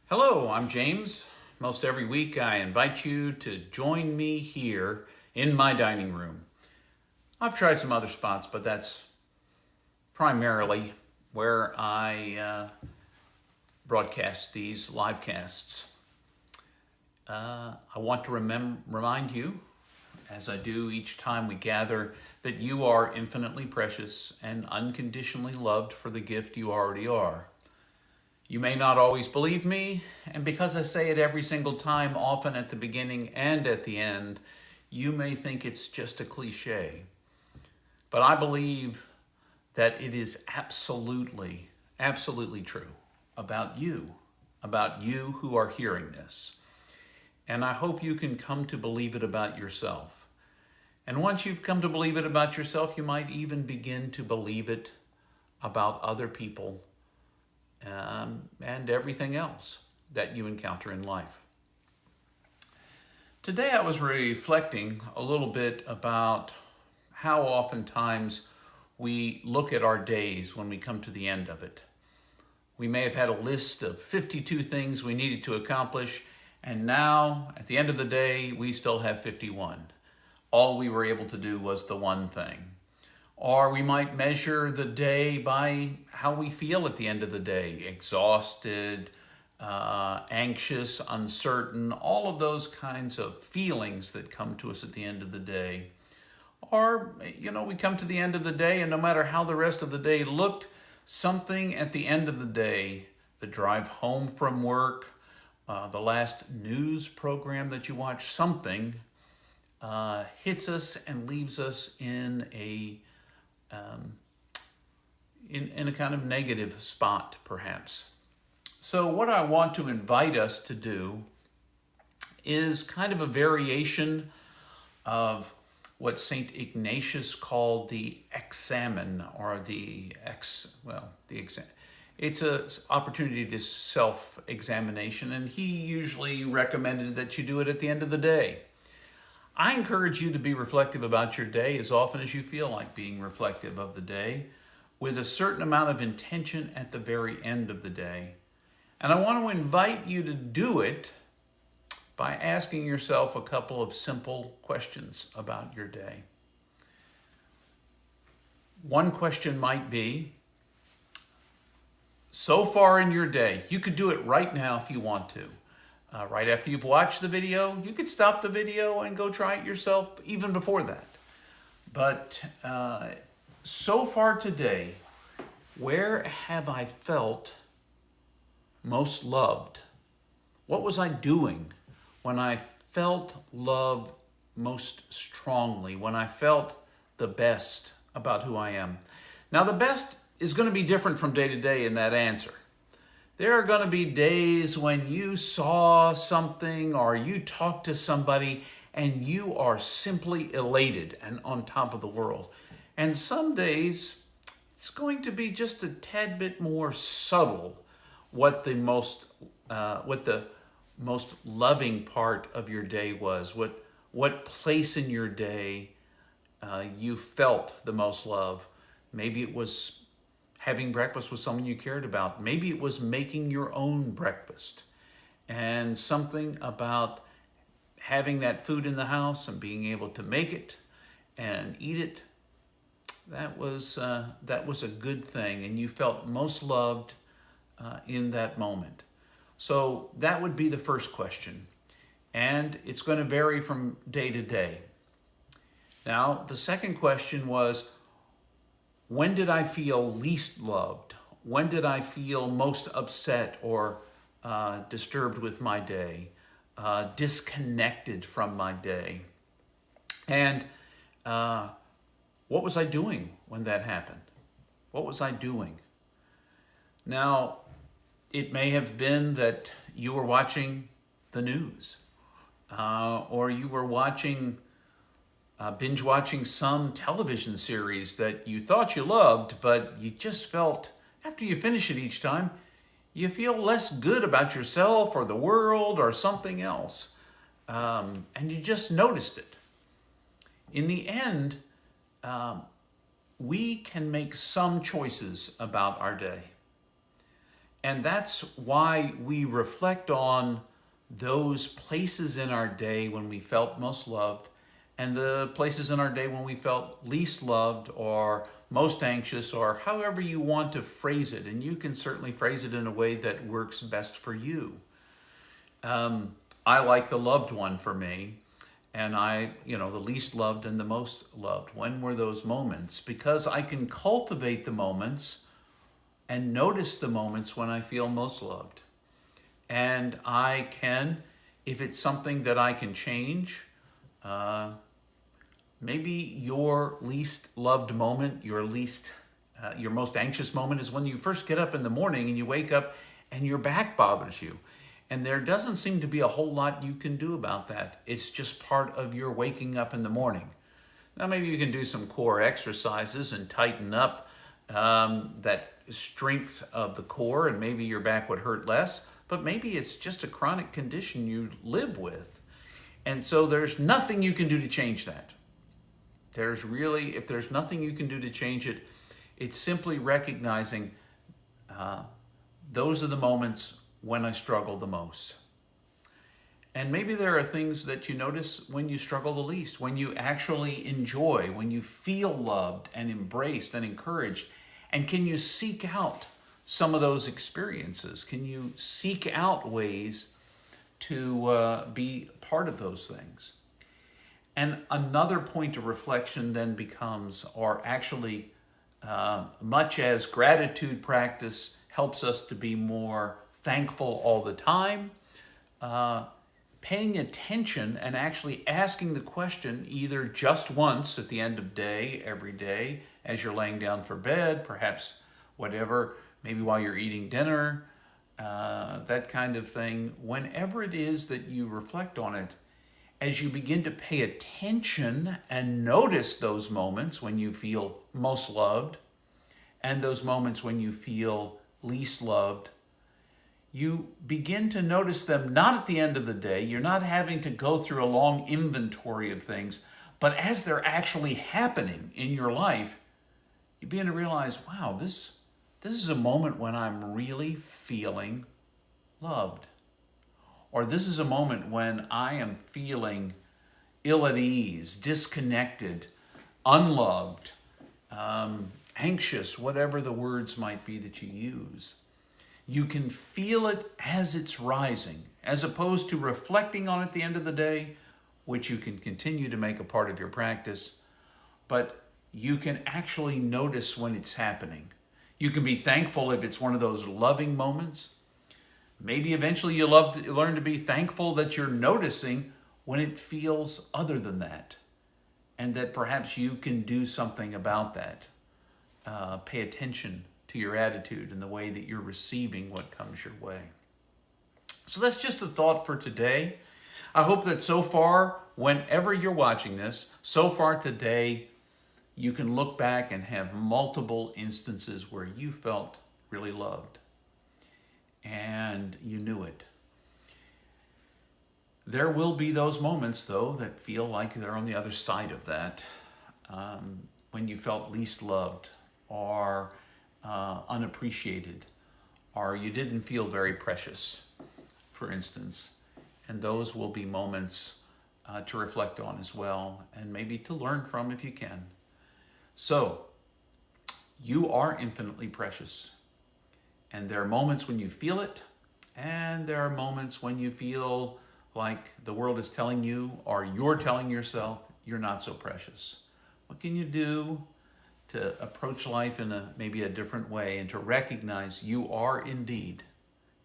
Hello, I'm James. Most every week I invite you to join me here in my dining room. I've tried some other spots, but that's primarily where I broadcast these live casts. I want to remind you, as I do each time we gather, that you are infinitely precious and unconditionally loved for the gift you already are. You may not always believe me, and because I say it every single time, often at the beginning and at the end, you may think it's just a cliche. But I believe that it is absolutely true about you who are hearing this. And I hope you can come to believe it about yourself. And once you've come to believe it about yourself, you might even begin to believe it about other people and everything else that you encounter in life. Today I was reflecting a little bit about how oftentimes we look at our days when we come to the end of it. We may have had a list of 52 things we needed to accomplish, and now at the end of the day we still have 51. All we were able to do was the one thing. Or we might measure the day by how we feel at the end of the day, exhausted, anxious, uncertain, all of those kinds of feelings that come to us at the end of the day. Or, we come to the end of the day, and no matter how the rest of the day looked, something at the end of the day, the drive home from work, the last news program that you watch, something hits us and leaves us in a kind of negative spot, perhaps. So what I want to invite us to do is kind of a variation of what St. Ignatius called the examen, or the exam. It's an opportunity to self-examination, and he usually recommended that you do it at the end of the day. I encourage you to be reflective about your day as often as you feel like being reflective of the day, with a certain amount of intention at the very end of the day. And I want to invite you to do it by asking yourself a couple of simple questions about your day. One question might be, so far in your day, you could do it right now if you want to. Right after you've watched the video, you could stop the video and go try it yourself even before that. But so far today, where have I felt most loved? What was I doing when I felt love most strongly, when I felt the best about who I am? Now, the best is going to be different from day to day in that answer. There are going to be days when you saw something or you talked to somebody and you are simply elated and on top of the world. And some days it's going to be just a tad bit more subtle what the most loving part of your day was, what place in your day you felt the most love. Maybe it was having breakfast with someone you cared about. Maybe it was making your own breakfast. And something about having that food in the house and being able to make it and eat it, that was a good thing. And you felt most loved in that moment. So that would be the first question. And it's going to vary from day to day. Now, the second question was, when did I feel least loved? When did I feel most upset or disturbed with my day, disconnected from my day? And what was I doing when that happened? What was I doing? Now, it may have been that you were watching the news, or you were binge watching some television series that you thought you loved, but you just felt, after you finish it each time, you feel less good about yourself or the world or something else. And you just noticed it. In the end, we can make some choices about our day. And that's why we reflect on those places in our day when we felt most loved and the places in our day when we felt least loved or most anxious, or however you want to phrase it. And you can certainly phrase it in a way that works best for you. I like the loved one for me, and the least loved and the most loved. When were those moments? Because I can cultivate the moments and notice the moments when I feel most loved. And I can, if it's something that I can change, maybe your least loved moment, your most anxious moment is when you first get up in the morning and you wake up and your back bothers you. And there doesn't seem to be a whole lot you can do about that. It's just part of your waking up in the morning. Now, maybe you can do some core exercises and tighten up that strength of the core, and maybe your back would hurt less. But maybe it's just a chronic condition you live with. And so there's nothing you can do to change that. If there's nothing you can do to change it, it's simply recognizing those are the moments when I struggle the most. And maybe there are things that you notice when you struggle the least, when you actually enjoy, when you feel loved and embraced and encouraged. And can you seek out some of those experiences? Can you seek out ways to be part of those things? And another point of reflection then becomes, or actually, much as gratitude practice helps us to be more thankful all the time, paying attention and actually asking the question either just once at the end of day, every day, as you're laying down for bed, perhaps whatever, maybe while you're eating dinner, that kind of thing. Whenever it is that you reflect on it, as you begin to pay attention and notice those moments when you feel most loved and those moments when you feel least loved, you begin to notice them not at the end of the day. You're not having to go through a long inventory of things, but as they're actually happening in your life, you begin to realize, wow, this is a moment when I'm really feeling loved. Or this is a moment when I am feeling ill at ease, disconnected, unloved, anxious, whatever the words might be that you use. You can feel it as it's rising, as opposed to reflecting on it at the end of the day, which you can continue to make a part of your practice, but you can actually notice when it's happening. You can be thankful if it's one of those loving moments. Maybe eventually you'll learn to be thankful that you're noticing when it feels other than that, and that perhaps you can do something about that. Pay attention to your attitude and the way that you're receiving what comes your way. So that's just a thought for today. I hope that so far, whenever you're watching this, so far today, you can look back and have multiple instances where you felt really loved and you knew it. There will be those moments, though, that feel like they're on the other side of that, when you felt least loved or unappreciated, or you didn't feel very precious, for instance. And those will be moments to reflect on as well, and maybe to learn from if you can. So, you are infinitely precious. And there are moments when you feel it, and there are moments when you feel like the world is telling you, or you're telling yourself, you're not so precious. What can you do to approach life in maybe a different way and to recognize you are indeed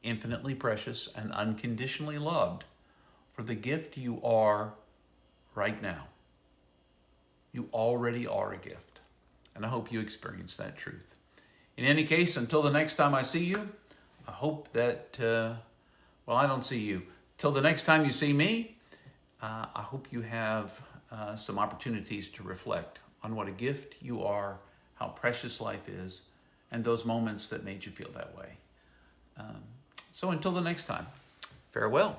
infinitely precious and unconditionally loved for the gift you are right now? You already are a gift. And I hope you experience that truth. In any case, until the next time I see you, I hope that, I don't see you. Till the next time you see me, I hope you have some opportunities to reflect on what a gift you are, how precious life is, and those moments that made you feel that way. So until the next time, farewell.